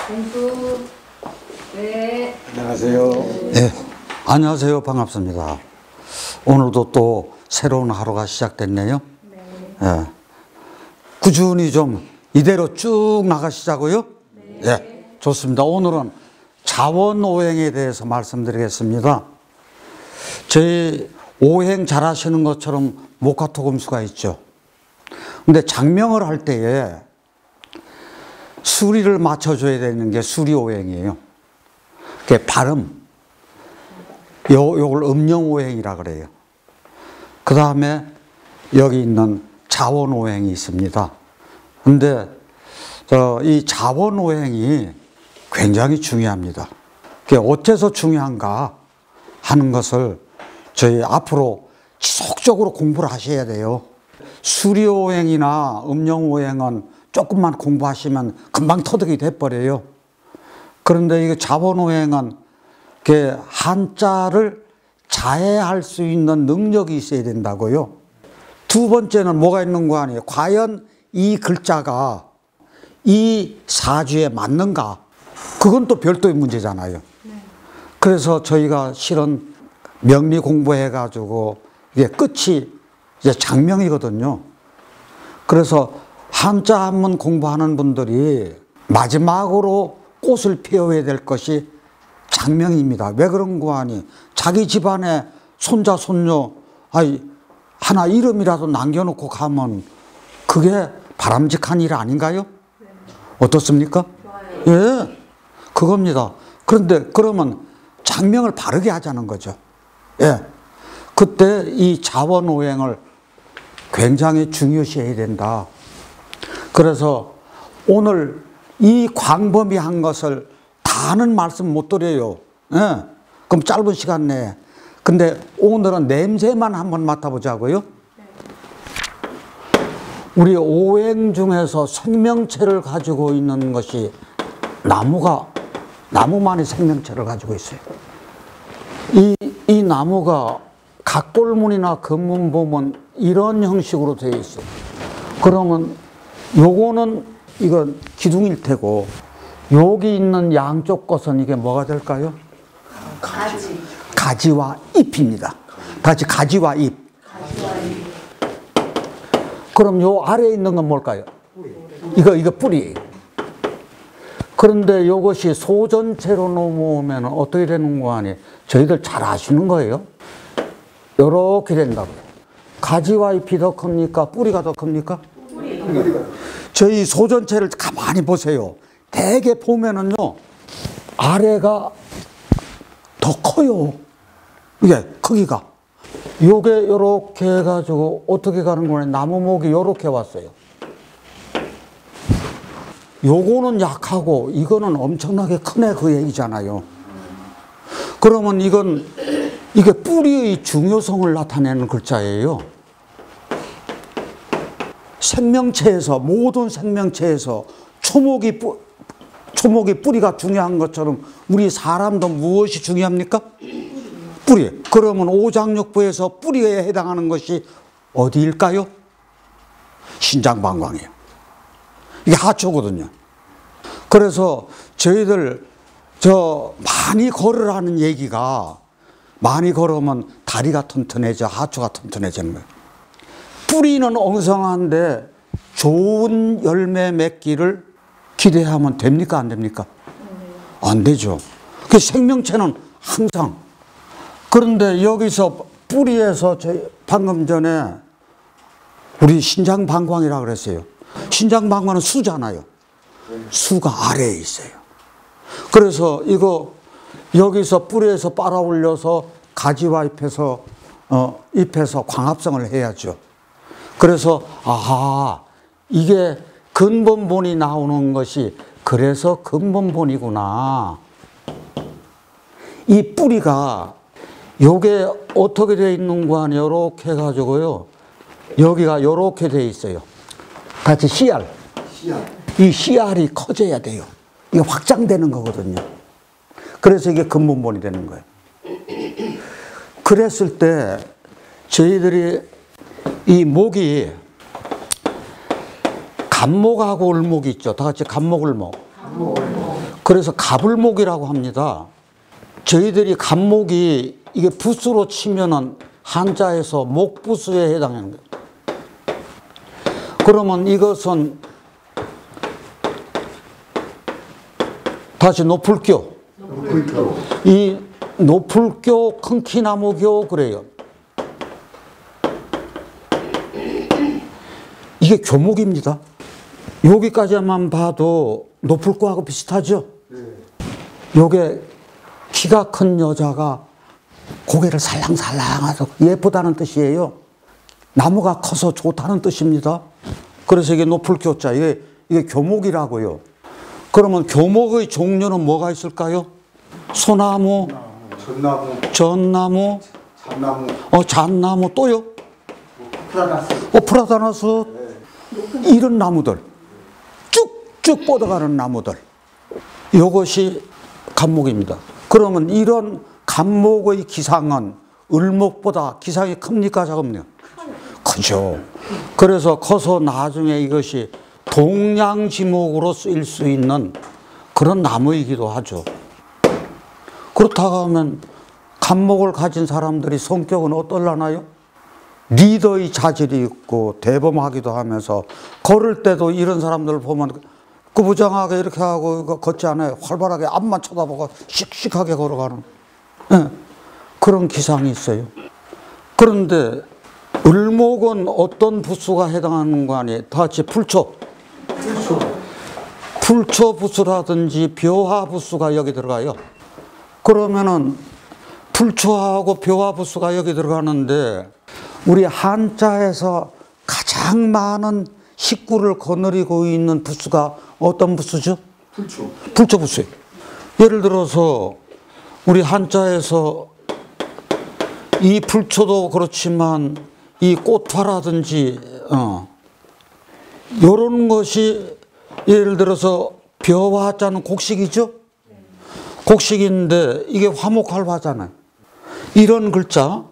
공수. 네. 안녕하세요. 네, 안녕하세요. 반갑습니다. 오늘도 또 새로운 하루가 시작됐네요. 네. 예. 꾸준히 좀 이대로 쭉 나가시자고요. 네. 예, 좋습니다. 오늘은 자원오행에 대해서 말씀드리겠습니다. 저희 오행 잘 하시는 것처럼 목화토금수가 있죠. 근데 장명을 할 때에 수리를 맞춰줘야 되는 게 수리오행이에요. 그게 발음. 요걸 음영오행이라 그래요. 그 다음에 여기 있는 자원오행이 있습니다. 근데 이 자원오행이 굉장히 중요합니다. 그게 어째서 중요한가 하는 것을 저희 앞으로 지속적으로 공부를 하셔야 돼요. 수리오행이나 음영오행은 조금만 공부하시면 금방 터득이 돼버려요. 그런데 이 자원오행은 한자를 자해할 수 있는 능력이 있어야 된다고요. 두 번째는 뭐가 있는 거 아니에요? 과연 이 글자가 이 사주에 맞는가? 그건 또 별도의 문제잖아요. 그래서 저희가 실은 명리 공부해가지고 이게 끝이 이제 장명이거든요. 그래서 한자 한문 공부하는 분들이 마지막으로 꽃을 피워야 될 것이 장명입니다. 왜 그런 거 아니? 자기 집안에 손자, 손녀, 하나 이름이라도 남겨놓고 가면 그게 바람직한 일 아닌가요? 네. 어떻습니까? 좋아요. 예, 그겁니다. 그런데 그러면 장명을 바르게 하자는 거죠. 예. 그때 이 자원오행을 굉장히 중요시해야 된다. 그래서 오늘 이 광범위한 것을 다 하는 말씀 못 드려요. 예. 그럼 짧은 시간 내에. 근데 오늘은 냄새만 한번 맡아보자고요. 우리 오행 중에서 생명체를 가지고 있는 것이 나무만이 생명체를 가지고 있어요. 이 나무가 각골문이나 금문 보면 이런 형식으로 되어 있어요. 그러면 요거는 이건 기둥일 테고 여기 있는 양쪽 것은 이게 뭐가 될까요? 가지. 가지와 잎입니다. 다시 가지와 잎. 가지와 잎. 그럼 요 아래에 있는 건 뭘까요? 이거 뿌리예요. 그런데 이것이 소전체로 넘어오면 어떻게 되는 거 아니에요? 저희들 잘 아시는 거예요. 요렇게 된다고요. 가지와 잎이 더 큽니까? 뿌리가 더 큽니까? 뿌리가. 저희 소전체를 가만히 보세요. 대개 보면은요, 아래가 더 커요. 이게 크기가. 요게 요렇게 해가지고 어떻게 가는 거냐. 나무목이 요렇게 왔어요. 요거는 약하고 이거는 엄청나게 크네 그 얘기잖아요. 그러면 이게 뿌리의 중요성을 나타내는 글자예요. 생명체에서, 모든 생명체에서 초목이 뿌리가 중요한 것처럼 우리 사람도 무엇이 중요합니까? 뿌리. 그러면 오장육부에서 뿌리에 해당하는 것이 어디일까요? 신장방광이에요. 이게 하초거든요. 그래서 저희들 많이 걸으라는 얘기가, 많이 걸으면 다리가 튼튼해져, 하초가 튼튼해지는 거예요. 뿌리는 엉성한데 좋은 열매 맺기를 기대하면 됩니까? 안 됩니까? 안 되죠. 그 생명체는 항상. 그런데 여기서 뿌리에서 방금 전에 우리 신장방광이라고 그랬어요. 신장방광은 수잖아요. 수가 아래에 있어요. 그래서 이거 여기서 뿌리에서 빨아 올려서 가지와 잎에서 광합성을 해야죠. 그래서 이게 근본본이 나오는 것이 그래서 근본본이구나. 이 뿌리가 요게 어떻게 되어 있는 거 아니에요? 요렇게 해가지고요. 여기가 요렇게 되어 있어요. 같이 씨알. 이 씨알이 커져야 돼요. 이게 확장되는 거거든요. 그래서 이게 근본본이 되는 거예요. 그랬을 때 저희들이 이 목이 간목하고 을목이 있죠. 다 같이 간목, 을목. 그래서 가불목이라고 합니다. 저희들이 간목이 이게 붓으로 치면은 한자에서 목부수에 해당하는 거예요. 그러면 이것은 다시 노풀교. 이 노풀교, 큰키나무교 그래요. 이게 교목입니다. 여기까지만 봐도 노풀교하고 비슷하죠? 요게 키가 큰 여자가 고개를 살랑살랑하고 예쁘다는 뜻이에요. 나무가 커서 좋다는 뜻입니다. 그래서 이게 노풀교자, 이게 교목이라고요. 그러면 교목의 종류는 뭐가 있을까요? 소나무, 전나무, 잣나무, 또요? 프라다나스, 이런 나무들, 쭉쭉 뻗어가는 나무들, 이것이 간목입니다. 그러면 이런 간목의 기상은 을목보다 기상이 큽니까 작습니까? 크죠. 그래서 커서 나중에 이것이 동양지목으로 쓰일 수 있는 그런 나무이기도 하죠. 그렇다고 하면 간목을 가진 사람들이 성격은 어떨라나요? 리더의 자질이 있고 대범하기도 하면서 걸을 때도 이런 사람들 보면 꾸부장하게 이렇게 하고 걷지 않아요. 활발하게 앞만 쳐다보고 씩씩하게 걸어가는 그런 기상이 있어요. 그런데 을목은 어떤 부수가 해당하는 거 아니에요? 다 같이 풀초 부수라든지 묘화 부수가 여기 들어가요. 그러면은 풀초하고 묘화 부수가 여기 들어가는데 우리 한자에서 가장 많은 식구를 거느리고 있는 부수가 어떤 부수죠? 풀초 부수예요. 예를 들어서 우리 한자에서 이 풀초도 그렇지만 이 꽃화라든지 이런 것이 예를 들어서 벼화자는 곡식이죠? 곡식인데 이게 화목할화잖아요. 이런 글자.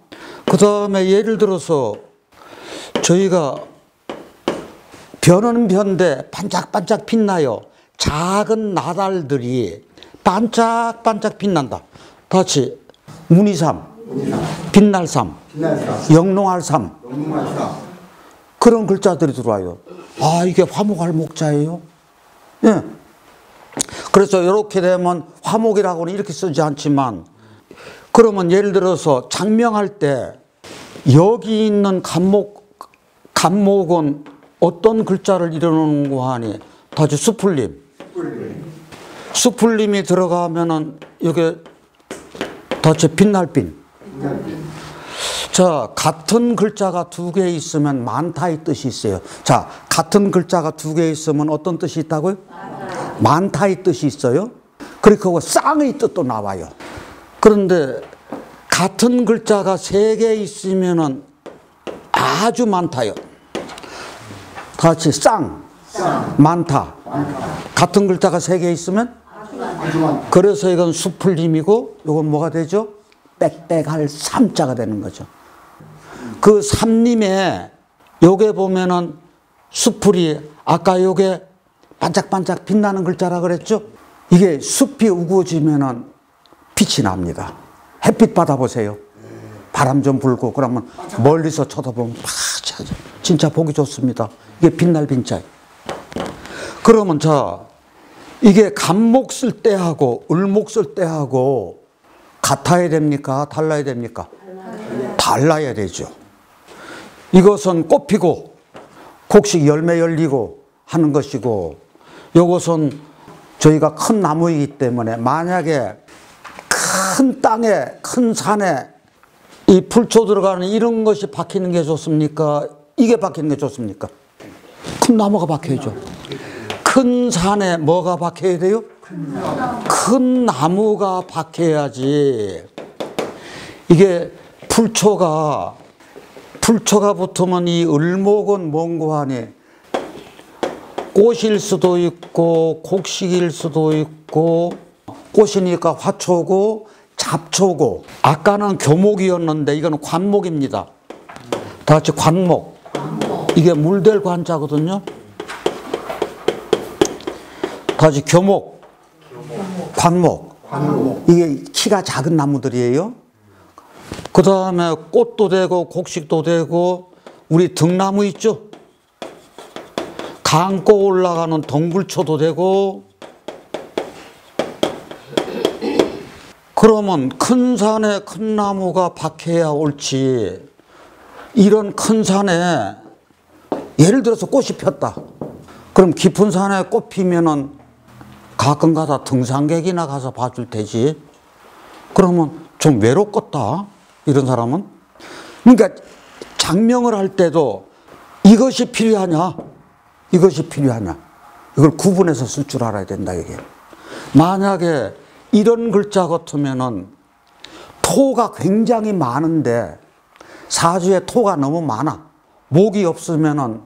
그 다음에 예를 들어서 저희가 벼는 벼인데 반짝반짝 빛나요. 작은 나달들이 반짝반짝 빛난다. 같이 문이삼, 빛날삼, 영롱할삼 그런 글자들이 들어와요. 아, 이게 화목할 목자예요. 예. 그래서 이렇게 되면 화목이라고는 이렇게 쓰지 않지만 그러면 예를 들어서 장명할 때 여기 있는 간목은 어떤 글자를 이루는 거 하니? 다시 수풀림. 수풀림이 들어가면은 이게 다시 빛날빈. 자, 같은 글자가 두 개 있으면 많다의 뜻이 있어요. 자, 같은 글자가 두 개 있으면 어떤 뜻이 있다고요? 많다의 뜻이 있어요. 그리고 쌍의 뜻도 나와요. 그런데 같은 글자가 세 개 있으면은 아주 많다요. 같이 많다. 같은 글자가 세 개 있으면 그래서 이건 수풀림이고 이건 뭐가 되죠? 빽빽할 삼자가 되는 거죠. 그 삼림에 요게 보면은 수풀이 아까 요게 반짝반짝 빛나는 글자라 그랬죠? 이게 숲이 우거지면은 빛이 납니다. 햇빛 받아보세요. 바람 좀 불고 그러면 멀리서 쳐다보면 진짜 보기 좋습니다. 이게 빛날 빛자예요. 그러면 자, 이게 간목 쓸 때하고 을목 쓸 때하고 같아야 됩니까? 달라야 됩니까? 달라야 되죠. 이것은 꽃 피고 곡식 열매 열리고 하는 것이고 이것은 저희가 큰 나무이기 때문에 만약에 큰 땅에 큰 산에 이 풀초 들어가는 이런 것이 박히는 게 좋습니까? 이게 박히는 게 좋습니까? 큰 나무가 박혀야죠. 큰 산에 뭐가 박혀야 돼요? 큰 나무가 박혀야지. 이게 풀초가 붙으면 이 을목은 뭔고 하니 꽃일 수도 있고 곡식일 수도 있고 꽃이니까 화초고 잡초고 아까는 교목이었는데 이거는 관목입니다. 다 같이 관목. 이게 물될 관자거든요. 다 같이 교목. 관목. 이게 키가 작은 나무들이에요. 그 다음에 꽃도 되고 곡식도 되고 우리 등나무 있죠? 감고 올라가는 덩굴초도 되고. 그러면 큰 산에 큰 나무가 박혀야 옳지. 이런 큰 산에 예를 들어서 꽃이 폈다. 그럼 깊은 산에 꽃 피면은 가끔가다 등산객이나 가서 봐줄 테지. 그러면 좀 외롭겠다, 이런 사람은. 그러니까 장명을 할 때도 이것이 필요하냐, 이것이 필요하냐, 이걸 구분해서 쓸 줄 알아야 된다, 이게. 만약에 이런 글자 같으면은 토가 굉장히 많은데 사주에 토가 너무 많아. 목이 없으면은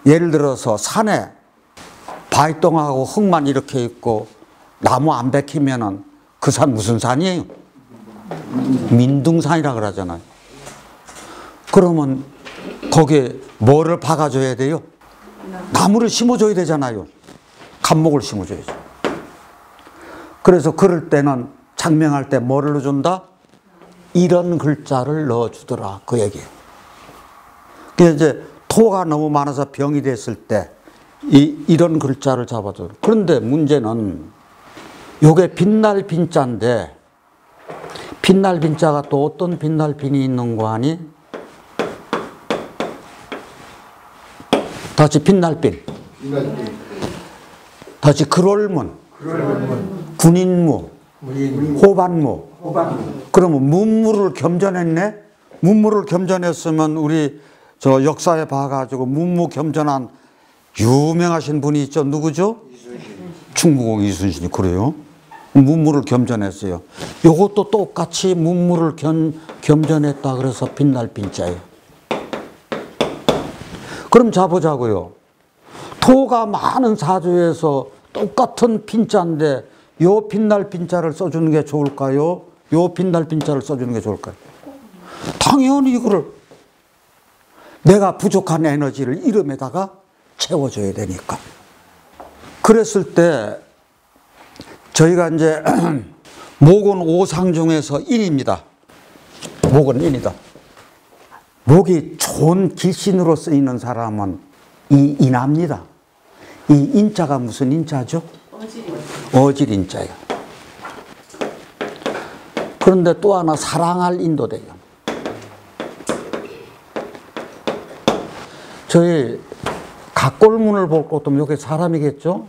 예를 들어서 산에 바위덩하고 흙만 이렇게 있고 나무 안 베키면은 그 산 무슨 산이에요? 민둥산이라 그러잖아요. 그러면 거기에 뭐를 박아줘야 돼요? 나무를 심어줘야 되잖아요. 감목을 심어줘야죠. 그래서 그럴 때는 장명할 때 뭐를 넣어준다? 이런 글자를 넣어주더라, 그 얘기예요. 그래서 이제 토가 너무 많아서 병이 됐을 때 이런 글자를 잡아줘. 그런데 문제는 요게 빛날 빈자인데, 빛날 빈자가 또 어떤 빛날 빈이 있는 거 아니? 다시 빛날 빈. 다시 글월문. 군인무. 호반무. 그러면 문무를 겸전했네? 문무를 겸전했으면 우리 저 역사에 봐가지고 문무 겸전한 유명하신 분이 있죠. 누구죠? 충무공 이순신이. 그래요? 문무를 겸전했어요. 요것도 똑같이 문무를 겸전했다 그래서 빛날 빈자예요. 그럼 자보자고요. 토가 많은 사주에서 똑같은 빈자인데 요 빛날 빈자를 써주는 게 좋을까요? 요 빛날 빈자를 써주는 게 좋을까요? 당연히 이거를 내가 부족한 에너지를 이름에다가 채워줘야 되니까. 그랬을 때 저희가 이제 목은 오상 중에서 인입니다. 목은 인이다. 목이 좋은 기신으로 쓰이는 사람은 이 인합니다. 이 인자가 무슨 인자죠? 어질 인자예요. 그런데 또 하나 사랑할 인도 돼요. 저희 각골문을 볼 것도 이게 사람이겠죠?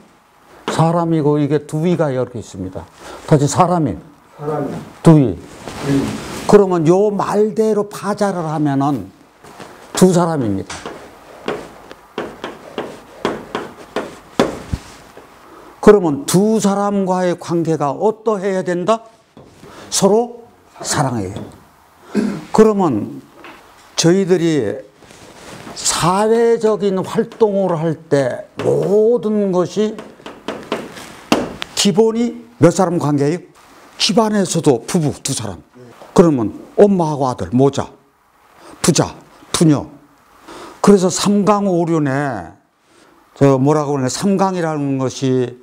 사람이고 이게 두위가 이렇게 있습니다. 다시 사람이. 두위. 그러면 요 말대로 파자를 하면은 두 사람입니다. 그러면 두 사람과의 관계가 어떠해야 된다? 서로 사랑해요. 그러면 저희들이 사회적인 활동을 할 때 모든 것이 기본이 몇 사람 관계예요? 집안에서도 부부 두 사람. 그러면 엄마하고 아들, 모자, 부자, 부녀. 그래서 삼강오륜에 저 뭐라고 그러냐, 삼강이라는 것이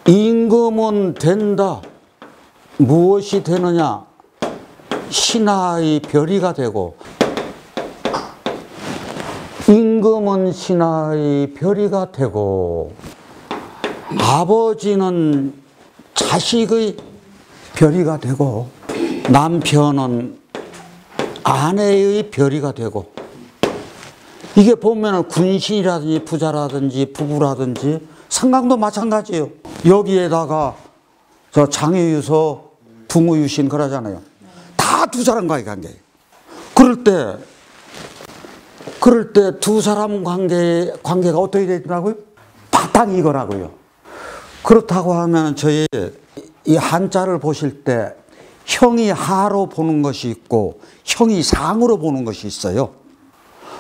임금은 된다. 무엇이 되느냐? 신하의 별이가 되고, 임금은 신하의 별이가 되고, 아버지는 자식의 별이가 되고, 남편은 아내의 별이가 되고. 이게 보면은 군신이라든지 부자라든지 부부라든지 상강도 마찬가지예요. 여기에다가 저 장애유서, 붕어유신 그러잖아요. 다 두 사람과의 관계예요. 그럴 때 두 사람 관계가 어떻게 되더라고요? 바탕이 이거라고요. 그렇다고 하면 저희 이 한자를 보실 때 형이 하로 보는 것이 있고 형이 상으로 보는 것이 있어요.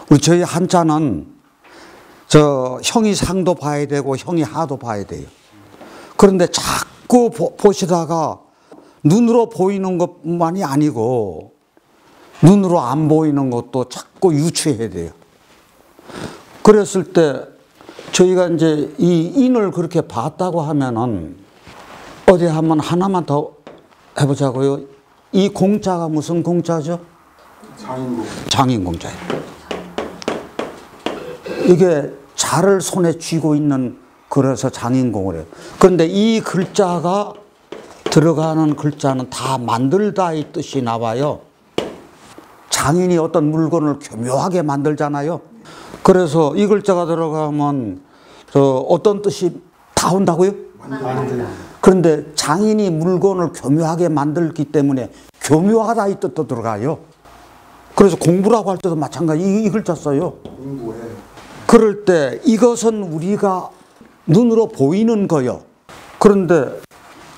우리 저희 한자는 저 형이 상도 봐야 되고 형이 하도 봐야 돼요. 그런데 자꾸 보시다가 눈으로 보이는 것만이 아니고 눈으로 안 보이는 것도 자꾸 유추해야 돼요. 그랬을 때 저희가 이제 이 인을 그렇게 봤다고 하면은 어디 한번 하나만 더 해보자고요. 이 공자가 무슨 공자죠? 장인공자예요. 이게 자를 손에 쥐고 있는, 그래서 장인공을 해요. 그런데 이 글자가 들어가는 글자는 다 만들다의 뜻이 나와요. 장인이 어떤 물건을 교묘하게 만들잖아요. 그래서 이 글자가 들어가면 어떤 뜻이 다 온다고요? 그런데 장인이 물건을 교묘하게 만들기 때문에 교묘하다의 뜻도 들어가요. 그래서 공부라고 할 때도 마찬가지 이 글자 써요. 그럴 때 이것은 우리가 눈으로 보이는 거요. 그런데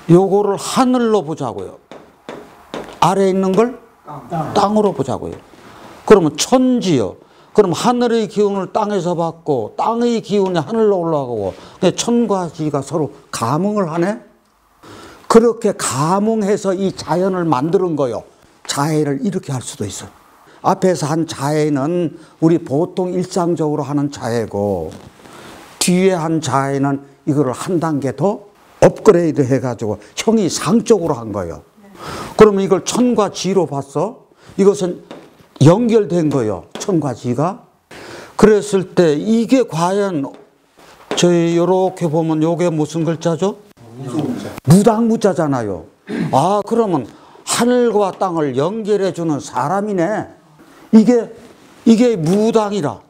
요거를 하늘로 보자고요. 아래에 있는 걸 땅으로 보자고요. 그러면 천지요. 그럼 하늘의 기운을 땅에서 받고 땅의 기운이 하늘로 올라가고 천과 지가 서로 감응을 하네. 그렇게 감응해서 이 자연을 만드는 거요. 자해를 이렇게 할 수도 있어요. 앞에서 한 자해는 우리 보통 일상적으로 하는 자해고, 뒤에 한 자해는 이거를 한 단계 더 업그레이드 해가지고 형이 상적으로 한 거예요. 그러면 이걸 천과 지로 봤어? 이것은 연결된 거예요. 천과 지가. 그랬을 때 이게 과연 저희 요렇게 보면 요게 무슨 글자죠? 무당무자잖아요. 아, 그러면 하늘과 땅을 연결해 주는 사람이네. 이게 무당이라.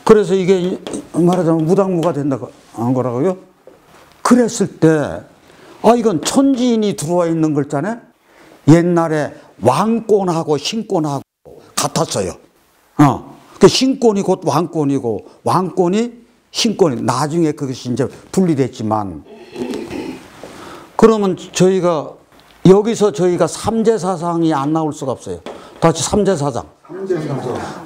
그래서 이게 말하자면 무당무가 된다고 한 거라고요. 그랬을 때 이건 천지인이 들어와 있는 글자네. 옛날에 왕권하고 신권하고 같았어요. 그 신권이 곧 왕권이고 왕권이 신권이, 나중에 그것이 이제 분리됐지만, 그러면 저희가 여기서 저희가 삼재사상이 안 나올 수가 없어요. 다시 삼재사상.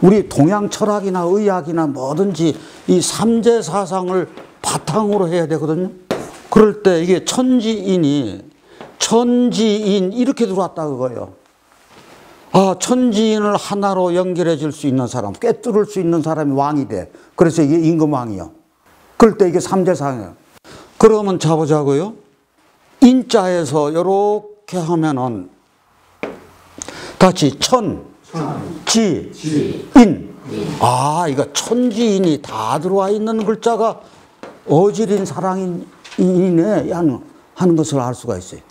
우리 동양 철학이나 의학이나 뭐든지 이 삼재사상을 바탕으로 해야 되거든요. 그럴 때 이게 천지인 이렇게 들어왔다 그거예요. 천지인을 하나로 연결해 줄 수 있는 사람, 꿰뚫을 수 있는 사람이 왕이 돼. 그래서 이게 임금왕이요. 그럴 때 이게 삼재상이에요. 그러면 자보자고요. 인자에서 이렇게 하면은 다시 천, 지, 인. 이거 천지인이 다 들어와 있는 글자가 어질인 사랑인이네 하는 것을 알 수가 있어요.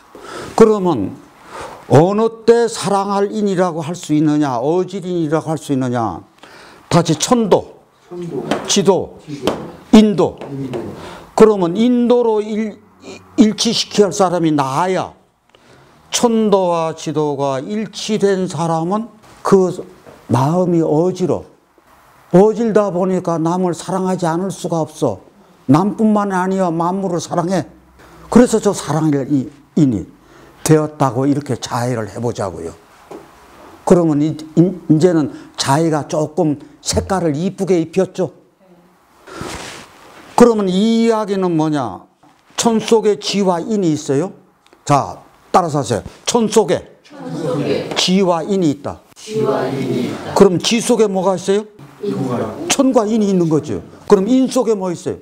그러면 어느 때 사랑할 인이라고 할 수 있느냐, 어질인이라고 할 수 있느냐. 다시 천도, 지도, 인도. 그러면 인도로 일치시켜야 할 사람이 나야. 천도와 지도가 일치된 사람은 그 마음이 어질다 보니까 남을 사랑하지 않을 수가 없어. 남뿐만 아니야 만물을 사랑해. 그래서 저 사랑의 인이 되었다고 이렇게 자해를 해보자고요. 그러면 이제는 자해가 조금 색깔을 이쁘게 입혔죠. 그러면 이 이야기는 뭐냐? 천 속에 지와 인이 있어요. 자, 따라서 하세요. 천 속에 지와 인이 있다. 그럼 지 속에 뭐가 있어요? 천과 인이 있는 거죠. 그럼 인 속에 뭐 있어요?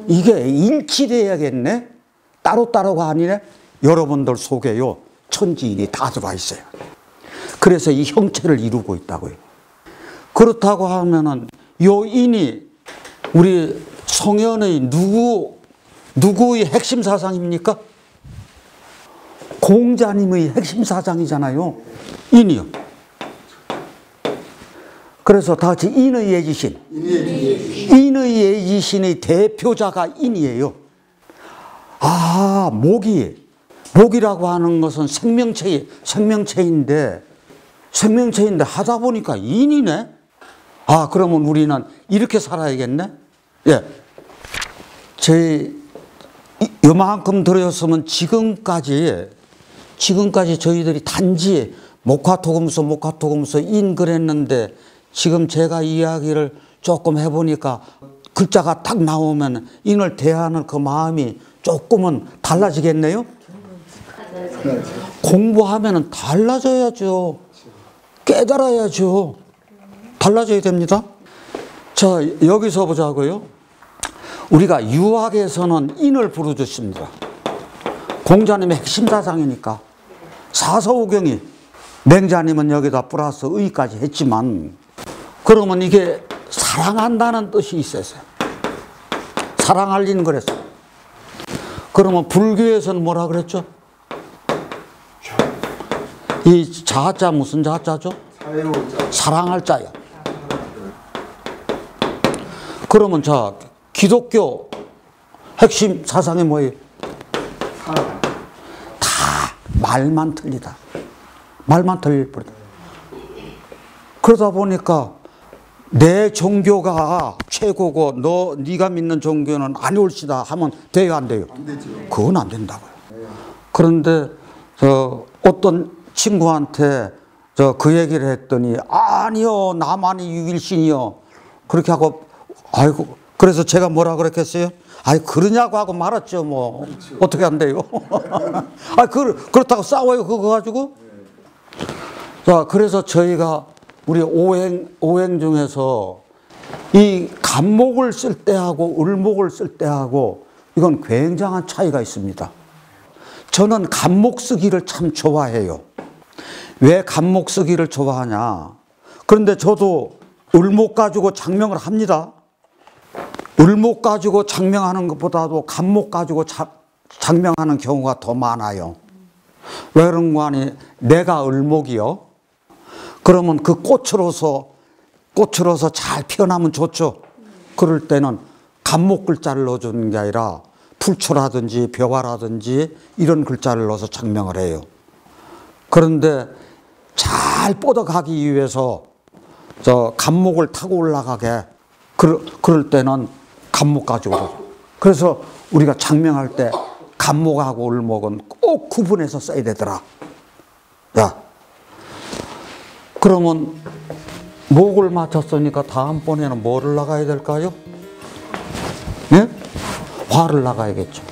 이게 일치돼야겠네. 따로따로가 아니네. 여러분들 속에요, 천지인이 다 들어와 있어요. 그래서 이 형체를 이루고 있다고요. 그렇다고 하면은 요 인이 우리 성현의 누구의 핵심 사상입니까? 공자님의 핵심 사상이잖아요. 인이요. 그래서 다 같이 인의 예지신. 인의 예지신의 대표자가 인이에요. 목이라고 하는 것은 생명체인데 하다 보니까 인이네. 그러면 우리는 이렇게 살아야겠네. 예. 요만큼 들었으면 지금까지 저희들이 단지 목화토금서 인 그랬는데, 지금 제가 이야기를 조금 해보니까 글자가 딱 나오면 인을 대하는 그 마음이 조금은 달라지겠네요. 공부하면은 달라져야죠. 깨달아야죠. 달라져야 됩니다. 자, 여기서 보자고요. 우리가 유학에서는 인을 부르짖습니다. 공자님의 핵심 사상이니까. 사서우경이 맹자님은 여기다 플러스 의까지 했지만, 그러면 이게 사랑한다는 뜻이 있었어요. 사랑할 인 그랬어요. 그러면 불교에서는 뭐라 그랬죠? 이 자자 무슨 자자죠? 사랑할 자야. 그러면 자, 기독교 핵심 사상이 뭐예요? 다 말만 틀리다. 말만 틀릴 뿐이다. 그러다 보니까 내 종교가 최고고 네가 믿는 종교는 아니올시다 하면 돼요, 안 돼요? 안 되죠. 그건 안 된다고요. 그런데 어떤 친구한테 그 얘기를 했더니 아니요, 나만이 유일신이요. 그렇게 하고 아이고, 그래서 제가 뭐라 그랬겠어요? 아이, 그러냐고 하고 말았죠, 뭐. 그렇죠. 어떻게 안 돼요? 아, 그렇다고 싸워요, 그거 가지고? 자, 그래서 저희가 우리 오행 중에서 이 간목을 쓸 때하고 을목을 쓸 때하고 이건 굉장한 차이가 있습니다. 저는 간목 쓰기를 참 좋아해요. 왜 간목 쓰기를 좋아하냐? 그런데 저도 을목 가지고 장명을 합니다. 을목 가지고 장명하는 것보다도 간목 가지고 장명하는 경우가 더 많아요. 왜 그런 거 아니? 내가 을목이요. 그러면 그 꽃으로서 잘 피어나면 좋죠. 그럴 때는 간목 글자를 넣어주는 게 아니라 풀초라든지 벼화라든지 이런 글자를 넣어서 장명을 해요. 그런데 잘 뻗어가기 위해서 간목을 타고 올라가게 그럴 때는 간목 가지고. 그래서 우리가 장명할 때 간목하고 을목은 꼭 구분해서 써야 되더라. 야, 그러면 목을 맞췄으니까 다음번에는 뭐를 나가야 될까요? 예? 화를 나가야겠죠.